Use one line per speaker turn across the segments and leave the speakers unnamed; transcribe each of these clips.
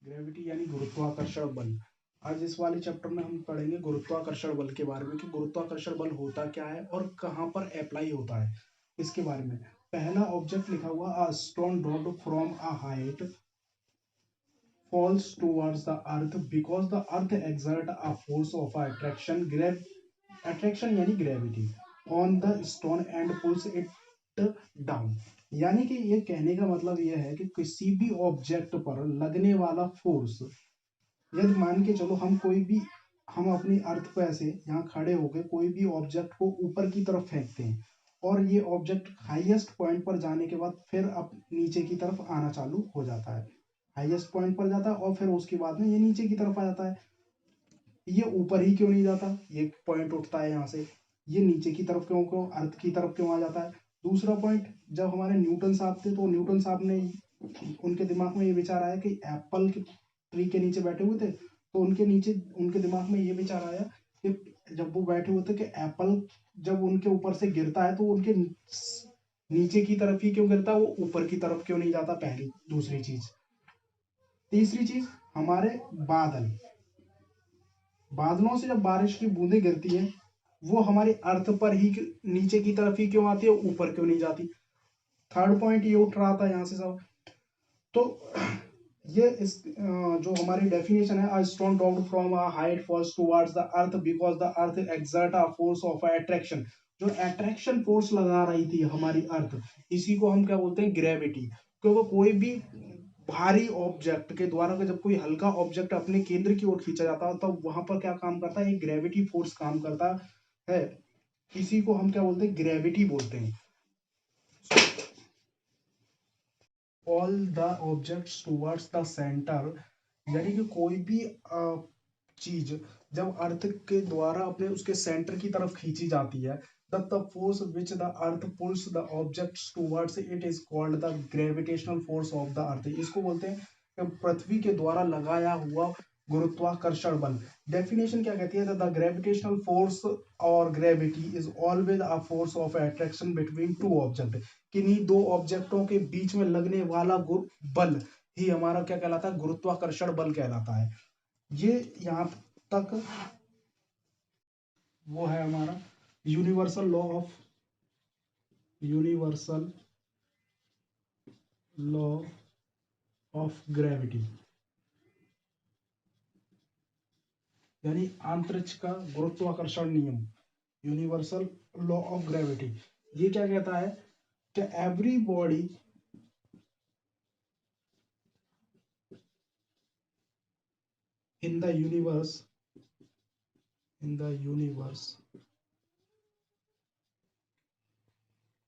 Gravity यानी गुरुत्वाकर्षण बल। आज इस वाले चैप्टर में हम पढ़ेंगे गुरुत्वाकर्षण बल के बारे में कि गुरुत्वाकर्षण बल होता क्या है और कहाँ पर अप्लाई होता है इसके बारे में। पहला ऑब्जेक्ट लिखा हुआ a stone dropped from a height falls towards the earth because the earth exert a force of attraction यानी gravity on the stone and pulls it down। यानी कि ये कहने का मतलब ये है कि किसी भी ऑब्जेक्ट पर लगने वाला फोर्स, यदि मान के चलो हम अपनी अर्थ पे ऐसे यहाँ खड़े होकर कोई भी ऑब्जेक्ट को ऊपर की तरफ फेंकते हैं और ये ऑब्जेक्ट हाईएस्ट पॉइंट पर जाने के बाद फिर अब नीचे की तरफ आना चालू हो जाता है। हाईएस्ट पॉइंट पर जाता है और फिर उसके बाद में ये नीचे की तरफ आ जाता है। ये ऊपर ही क्यों नहीं जाता? ये पॉइंट उठता है यहाँ से, ये नीचे की तरफ क्यों क्यों अर्थ की तरफ क्यों आ जाता है? दूसरा पॉइंट, जब हमारे न्यूटन साहब थे तो न्यूटन साहब ने उनके दिमाग में ये विचार आया कि एप्पल के ट्री के नीचे बैठे हुए थे तो उनके दिमाग में ये विचार आया कि जब वो बैठे हुए थे कि एप्पल जब उनके ऊपर से गिरता है तो उनके नीचे की तरफ ही क्यों गिरता है, वो ऊपर की तरफ क्यों नहीं जाता? पहली। दूसरी चीज, तीसरी चीज, हमारे बादलों से जब बारिश की बूंदें गिरती है वो हमारे अर्थ पर ही नीचे की तरफ ही क्यों आती है, ऊपर क्यों नहीं जाती? थर्ड पॉइंट ये उठ रहा था यहाँ से सब। तो ये जो हमारी डेफिनेशन है, stone dropped from a height falls towards the earth because the earth exert a force of attraction. जो अट्रैक्शन फोर्स लगा रही थी हमारी अर्थ, इसी को हम क्या बोलते हैं? ग्रेविटी। क्योंकि कोई भी भारी ऑब्जेक्ट के द्वारा जब कोई हल्का ऑब्जेक्ट अपने केंद्र की ओर खींचा जाता है तो वहां पर क्या काम करता है? एक ग्रेविटी फोर्स काम करता है। इसी को हम क्या बोलते हैं? ग्रेविटी बोलते हैं। All the objects towards the centre, यानी कि कोई भी चीज जब अर्थ के द्वारा अपने उसके सेंटर की तरफ खींची जाती है, तब the force which the earth pulls the objects towards it is called the gravitational force of the earth. इसको बोलते हैं कि पृथ्वी के द्वारा लगाया हुआ गुरुत्वाकर्षण बल। डेफिनेशन क्या कहती है? द ग्रेविटेशनल फोर्स और gravity is always a force of attraction between two object. किन्हीं दो ऑब्जेक्टों के बीच में लगने वाला बल ही हमारा क्या कहलाता है? गुरुत्वाकर्षण बल कहलाता है। ये यहां तक वो है हमारा यूनिवर्सल लॉ ऑफ ग्रेविटी, यानी अंतरिक्ष का गुरुत्वाकर्षण नियम, यूनिवर्सल लॉ ऑफ ग्रेविटी। ये क्या कहता है कि every body in the universe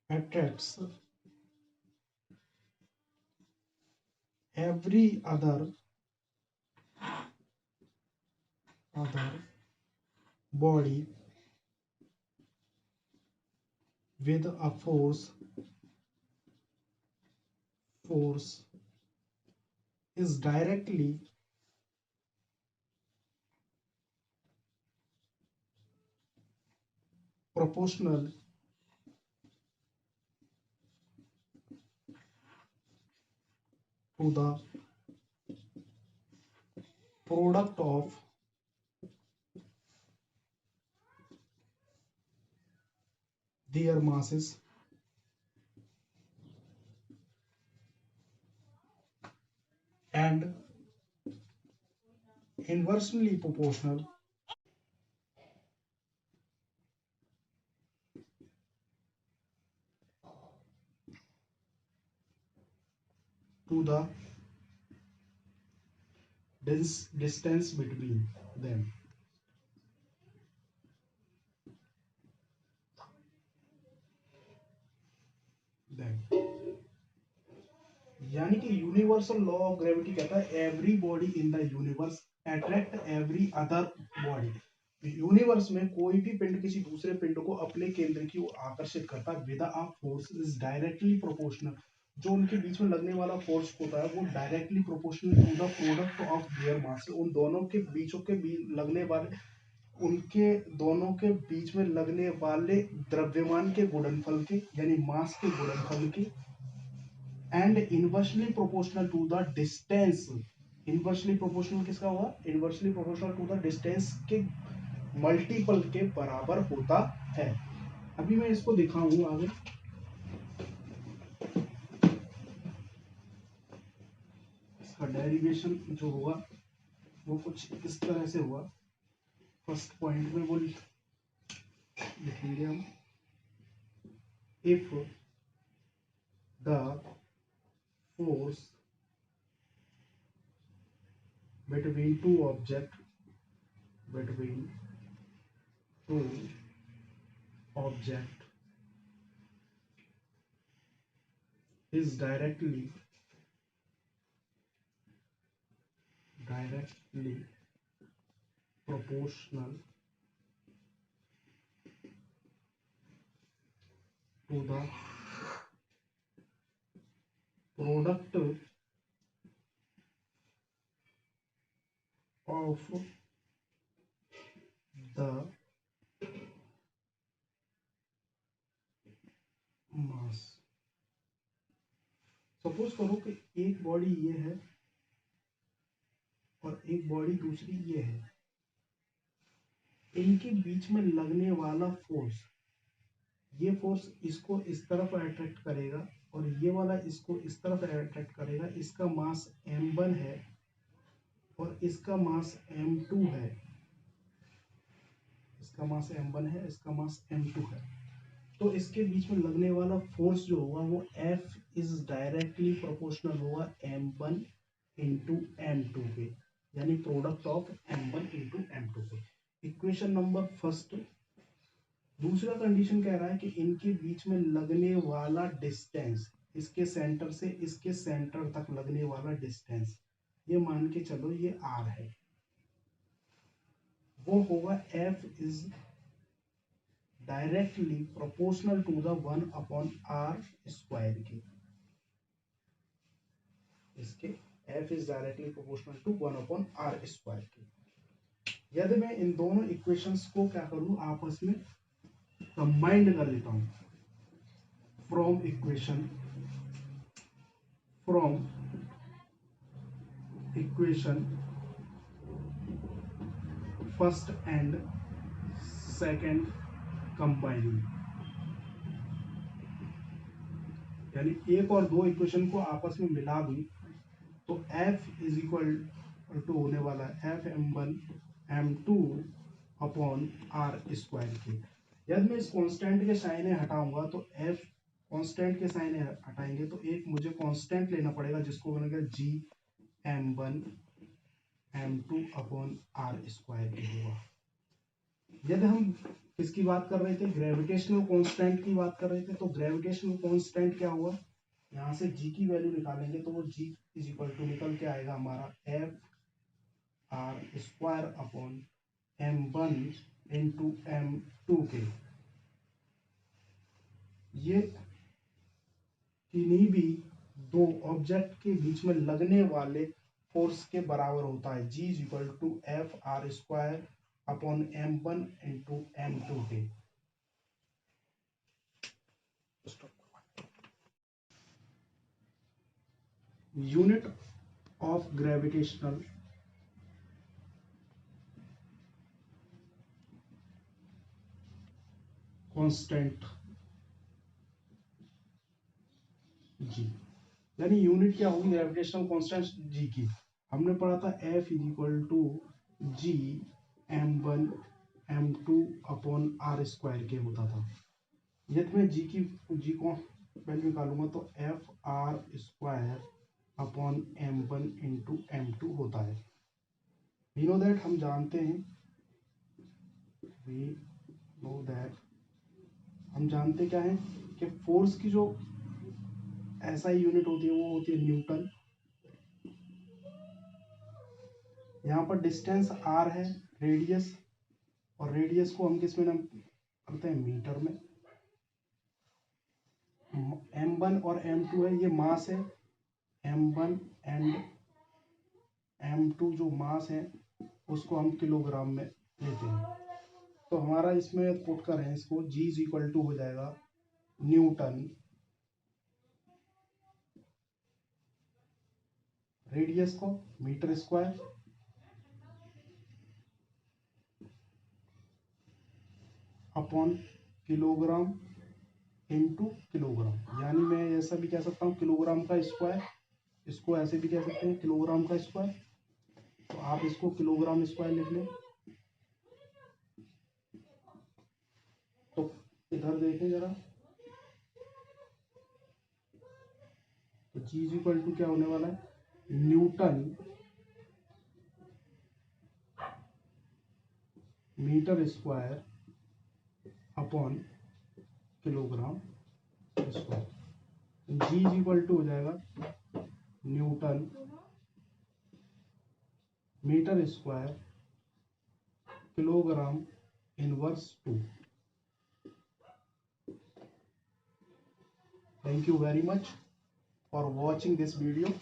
attracts every other body with a force is directly proportional to the product of their masses and inversely proportional to the distance between them। यानी कि universal law of gravity कहता है every body in the universe attract every other body. Universe में कोई भी पिंड किसी दूसरे पिंड को अपने केंद्र की ओर आकर्षित करता है with a force is directly proportional. जो उनके बीच में लगने वाला फोर्स होता है वो directly proportional to the product of their mass. उन दोनों के बीचों के लगने वाले उनके दोनों के बीच में लगने वाले द्रव्यमान के गुणनफल के, यानी मास के गुणनफल के, and inversely proportional to the distance inversely proportional किसका हुआ, inversely proportional to the distance के मल्टीपल के बराबर होता है। अभी मैं इसको दिखाऊं आगे। इसका डेरिवेशन जो होगा वो कुछ इस तरह से हुआ। फर्स्ट पॉइंट में वो लिखेंगे हम, if the force between two object is directly proportional to the product of the mass। Suppose करो कि एक बॉडी ये है और एक बॉडी दूसरी ये है, इनके बीच में लगने वाला फोर्स, ये फोर्स इसको इस तरफ अट्रैक्ट करेगा और ये वाला इसको इस तरफ अट्रैक्ट करेगा। इसका मास m1 है और इसका मास m2 है, इसका मास m1 है, इसका मास m2 है। तो इसके बीच में लगने वाला फोर्स जो होगा वो F इज डायरेक्टली प्रोपोर्शनल होगा m1 इंटू m2 पे, यानी product of m1 into m2 पे। Equation number first. दूसरा कंडीशन कह रहा है कि इनके बीच में लगने वाला डिस्टेंस, इसके सेंटर से इसके सेंटर तक लगने वाला डिस्टेंस, ये मान के चलो ये r है, वो होगा F is directly proportional to the 1/r square के। इसके F is directly proportional to 1/r square के। यदि मैं इन दोनों इक्वेशंस को क्या करूं, आपस में कंबाइंड कर लेता हूं, from equation first and second combining, यानी एक और दो इक्वेशन को आपस में मिला दूं तो F इज इक्वल टू होने वाला है F m1 m2 upon r square के। यदि मैं इस कांस्टेंट के साइन हटाऊंगा तो F कांस्टेंट के साइन हटाएंगे तो एक मुझे कांस्टेंट लेना पड़ेगा जिसको बनेगा G m1 m2 upon r square के होगा। यदि हम किसकी बात कर रहे थे, ग्रेविटेशनल कांस्टेंट की बात कर रहे थे, तो ग्रेविटेशनल कांस्टेंट क्या हुआ, यहाँ से G की वैल्यू निकालेंगे तो वो G इज इक्वल टू निकल के आएगा हमारा F r square upon m1 into m2 के। ये किन्हीं भी दो ऑब्जेक्ट के बीच में लगने वाले फोर्स के बराबर होता है। G is equal to F r square upon m1 into m2 के। Unit of gravitational constant G, यानी यूनिट क्या होगी ग्रेविटेशनल कांस्टेंट G की, हमने पढ़ा था F is equal to G m1 m2 upon r square के होता था। यदि मैं G को वैल्यू निकालूंगा तो F r square upon m1 into m2 होता है। वी नो दैट, हम जानते हैं, हम जानते क्या है कि फोर्स की जो ऐसा ही यूनिट होती है वो होती है न्यूटन। यहाँ पर डिस्टेंस r है, रेडियस, और रेडियस को हम किस में नाम करते हैं, मीटर में। m1 और m2 है, ये मास है, m1 एंड m2 जो मास है उसको हम किलोग्राम में लेते हैं। तो हमारा इसमें पुट करें इसको, G इज इक्वल टू हो जाएगा न्यूटन, रेडियस को metre square upon kilogram into kilogram, यानी मैं ऐसा भी कह सकता हूँ किलोग्राम का स्क्वायर, इसको ऐसे भी कह सकते हैं किलोग्राम का स्क्वायर, तो आप इसको किलोग्राम स्क्वायर लिख लें। तो इधर देखें जरा, तो जी इज इक्वल टू क्या होने वाला है, newton metre square upon kilogram square. G is equal to हो जाएगा newton metre square kilogram inverse 2। Thank you very much for watching this video.